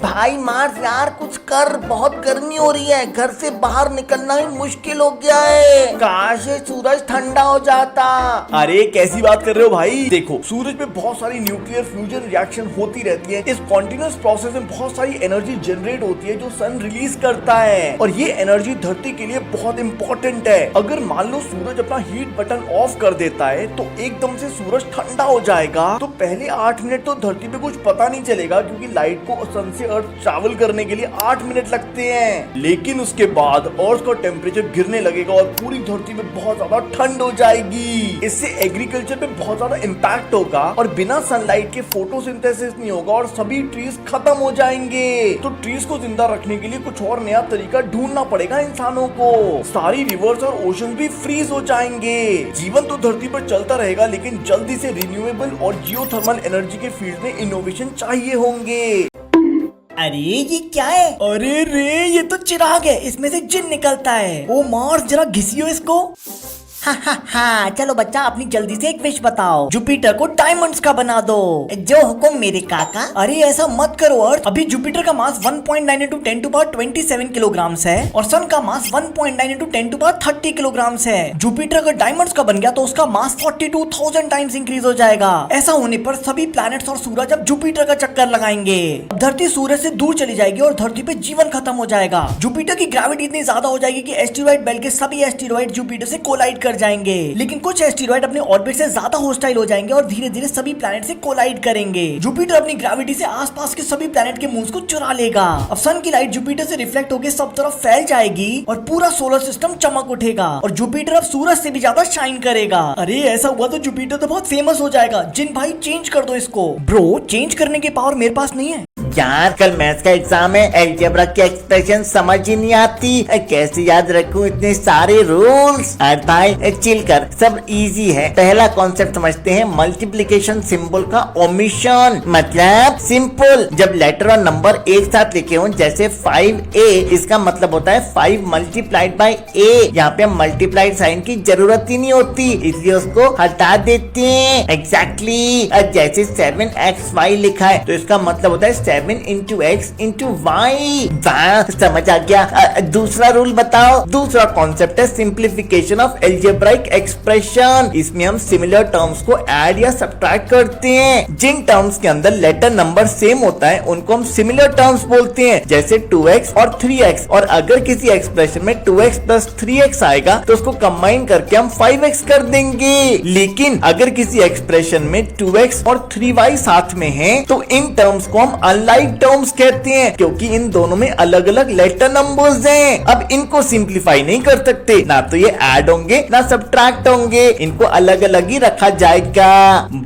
भाई मार्स यार कुछ कर, बहुत गर्मी हो रही है, घर से बाहर निकलना ही मुश्किल हो गया है। काश ये सूरज ठंडा हो जाता। अरे कैसी बात कर रहे हो भाई, देखो सूरज में बहुत सारी न्यूक्लियर फ्यूजन रिएक्शन होती रहती है। इस कॉन्टिन्यूस प्रोसेस में बहुत सारी एनर्जी जनरेट होती है जो सन रिलीज करता है, और ये एनर्जी धरती के लिए बहुत इंपॉर्टेंट है। अगर मान लो सूरज अपना हीट बटन ऑफ कर देता है तो एकदम से सूरज ठंडा हो जाएगा। तो पहले 8 मिनट तो धरती पे कुछ पता नहीं चलेगा, क्योंकि लाइट को सन से अर्थ ट्रैवल करने के लिए 8 मिनट लगते हैं। लेकिन उसके बाद अर्थ का टेम्परेचर गिरने लगेगा और पूरी धरती में बहुत ज्यादा ठंड हो जाएगी। इससे एग्रीकल्चर पे बहुत ज्यादा इम्पैक्ट होगा और बिना सनलाइट के फोटोसिंथेसिस नहीं होगा और सभी ट्रीज खत्म हो जाएंगे। तो ट्रीज को जिंदा रखने के लिए कुछ और नया तरीका ढूंढना पड़ेगा इंसानों को। सारी रिवर्स और ओशन भी फ्रीज हो जाएंगे। जीवन तो धरती पर चलता रहेगा, लेकिन जल्दी से रिन्यूएबल और जियोथर्मल एनर्जी के फील्ड में इनोवेशन चाहिए होंगे। अरे ये क्या है? अरे रे, ये तो चिराग है, इसमें से जिन निकलता है। ओ मार्स, जरा घिसियो इसको। हाँ, चलो बच्चा अपनी जल्दी से एक विश बताओ। जुपिटर को डायमंड्स का बना दो। जो हुकुम मेरे काका। अरे ऐसा मत करो अर्थ, अभी जुपिटर का मास 1.9 into 10⁻27 किलोग्राम है और सन का मास 1.9 into 10⁻30 किलोग्राम है। जुपिटर अगर डायमंड्स का बन गया तो उसका मास 42,000 टाइम्स इंक्रीज हो जाएगा। ऐसा होने पर सभी प्लैनेट्स और सूरज अब जुपिटर का चक्कर लगाएंगे। धरती सूरज से दूर चली जाएगी और धरती पे जीवन खत्म हो जाएगा। जुपिटर की ग्रेविटी इतनी ज्यादा हो जाएगी कि एस्टेरॉइड बेल्ट के सभी एस्टेरॉइड जुपिटर से कोलाइड कर जाएंगे। लेकिन कुछ एस्टेरॉइड अपने ऑर्बिट से ज्यादा होस्टाइल हो जाएंगे और धीरे धीरे सभी प्लैनेट से कोलाइड करेंगे। जुपिटर अपनी ग्रेविटी से आसपास के सभी प्लैनेट के मून्स को चुरा लेगा। अब सन की लाइट जुपिटर से रिफ्लेक्ट होकर सब तरफ फैल जाएगी और पूरा सोलर सिस्टम चमक उठेगा और जुपिटर अब सूरज से भी ज्यादा शाइन करेगा। अरे ऐसा हुआ तो जुपिटर तो बहुत फेमस हो जाएगा। जिन भाई चेंज कर दो इसको। ब्रो, चेंज करने की पावर मेरे पास नहीं है यार। कल मैथ्स का एग्जाम है, अलजेब्रा की एक्सप्रेशन समझ ही नहीं आती। कैसे याद रखूं इतने सारे रूल्स। भाई चिल कर, सब इजी है। पहला कॉन्सेप्ट समझते हैं, मल्टीप्लिकेशन सिंबल का ओमिशन। मतलब सिंपल, जब लेटर और नंबर एक साथ लिखे हो, जैसे 5a, इसका मतलब होता है 5 मल्टीप्लाइड बाई a। यहाँ पे हम मल्टीप्लाइड साइन की जरूरत ही नहीं होती, इसलिए उसको हटा देते हैं। एग्जैक्टली जैसे 7xy लिखा है तो इसका मतलब होता है 7 into x into y। समझ आ गया। दूसरा रूल बताओ। दूसरा कॉन्सेप्ट है सिंप्लीफिकेशन ऑफ एल्जेब्राइक एक्सप्रेशन। इसमें हम सिमिलर टर्म्स को ऐड या सब्ट्रैक्ट करते हैं। जिन टर्म्स के अंदर लेटर नंबर सेम होता है उनको हम सिमिलर टर्म्स बोलते हैं, जैसे 2x और 3x। और अगर किसी एक्सप्रेशन में 2x प्लस 3x आएगा तो उसको कंबाइन करके हम 5x कर देंगे। लेकिन अगर किसी एक्सप्रेशन में 2x और 3y साथ में है तो इन टर्म्स को हम अनलाइक टर्म्स कहते हैं, क्योंकि इन दोनों में अलग अलग लेटर नंबर्स हैं। अब इनको सिंप्लीफाई नहीं कर सकते, ना तो ये ऐड होंगे ना सब्ट्रैक्ट होंगे, इनको अलग अलग ही रखा जाएगा।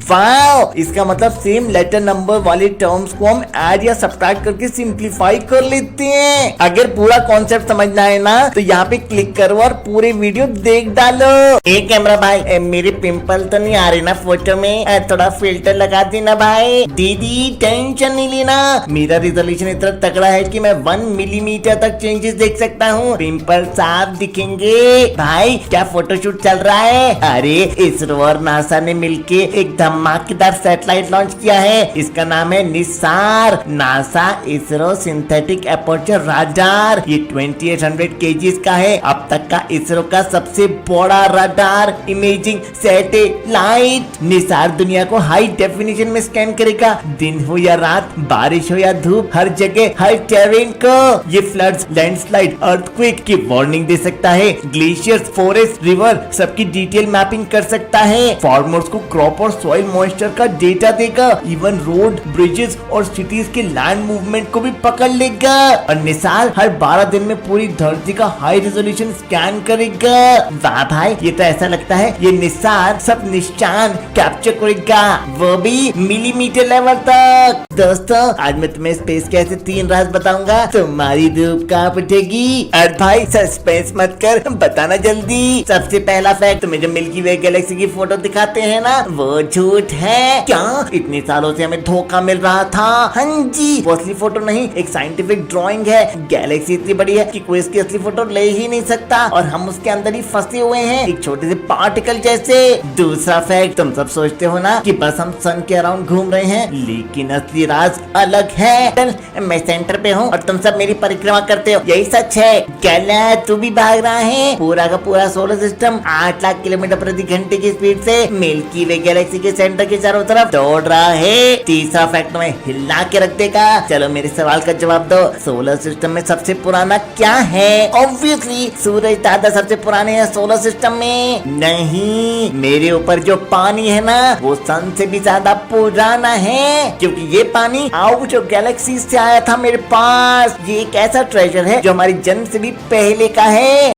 वाव, इसका मतलब सेम लेटर नंबर वाले टर्म्स को हम ऐड या सब्ट्रैक्ट करके सिंप्लीफाई कर लेते हैं। अगर पूरा कॉन्सेप्ट समझना है ना तो यहाँ पे क्लिक करो और पूरे वीडियो देख डालो। एक कैमरा भाई, मेरे पिंपल तो नहीं आ रहे ना फोटो में, थोड़ा फिल्टर लगा देना भाई। दीदी टेंशन नहीं लेना, मेरा रिजोल्यूशन इतना तगड़ा है कि मैं 1 मिलीमीटर तक चेंजेस देख सकता हूँ। पिंपल साफ दिखेंगे। भाई क्या फोटोशूट चल रहा है? अरे इसरो और नासा ने मिलके एक धमाकेदार सैटेलाइट लॉन्च किया है। इसका नाम है Nisar, NASA ISRO synthetic aperture radar. ये 2800 kg का है, अब तक का इसरो का सबसे बड़ा रडार इमेजिंग सैटेलाइट। निसार दुनिया को हाई डेफिनेशन में स्कैन करेगा, दिन हो या रात, बारिश हो या धूप, हर जगह हर टेरेन को। ये फ्लड्स, लैंडस्लाइड, अर्थक्वेक की वार्निंग दे सकता है। ग्लेशियर्स, फॉरेस्ट, रिवर सबकी डिटेल मैपिंग कर सकता है। फार्मर्स को क्रॉप और सॉइल मॉइस्चर का डेटा देगा। इवन रोड, ब्रिजेस और सिटीज के लैंड मूवमेंट को भी पकड़ लेगा। और निसार हर 12 दिन में पूरी धरती का हाई रेजोल्यूशन स्कैन करेगा। वाह भाई, ये तो ऐसा लगता है ये निसार सब निशान कैप्चर करेगा, वो भी मिलीमीटर लेवल तक। दोस्तों, आज मैं तुम्हें स्पेस के ऐसे 3 राज बताऊंगा, तुम्हारी धूप कांप उठेगी। अरे भाई सस्पेंस मत कर, बताना जल्दी। सबसे पहला फैक्ट, तुम्हें जो मिल्की वे गैलेक्सी की फोटो दिखाते हैं ना, वो झूठ है। क्या इतने सालों से हमें धोखा मिल रहा था? हाँ जी, वो असली फोटो नहीं, एक साइंटिफिक ड्राइंग है। गैलेक्सी इतनी बड़ी है कि कोई इसकी असली फोटो ले ही नहीं सकता और हम उसके अंदर ही फंसे हुए हैं, एक छोटे से पार्टिकल जैसे। दूसरा फैक्ट, तुम सब सोचते हो ना कि बस हम सन के अराउंड घूम रहे हैं, लेकिन असली राज अलग अलग है। चल, मैं सेंटर पे हूँ और तुम सब मेरी परिक्रमा करते हो, यही सच है। क्या तू भी भाग रहा है? पूरा का पूरा सोलर सिस्टम 8 लाख किलोमीटर प्रति घंटे की स्पीड से मिल्की वे गैलेक्सी के सेंटर के चारों तरफ दौड़ रहा है। तीसरा फैक्ट में हिला के रख देगा। चलो मेरे सवाल का जवाब दो, सोलर सिस्टम में सबसे पुराना क्या है? ऑब्वियसली सूरज दादा सबसे पुराने हैं सोलर सिस्टम में। नहीं, मेरे ऊपर जो पानी है ना वो सन से भी ज्यादा पुराना है, क्योंकि ये पानी आउट ऑफ गैलेक्सी से आया था मेरे पास। ये एक ऐसा ट्रेजर है जो हमारी जन्म से भी पहले का है।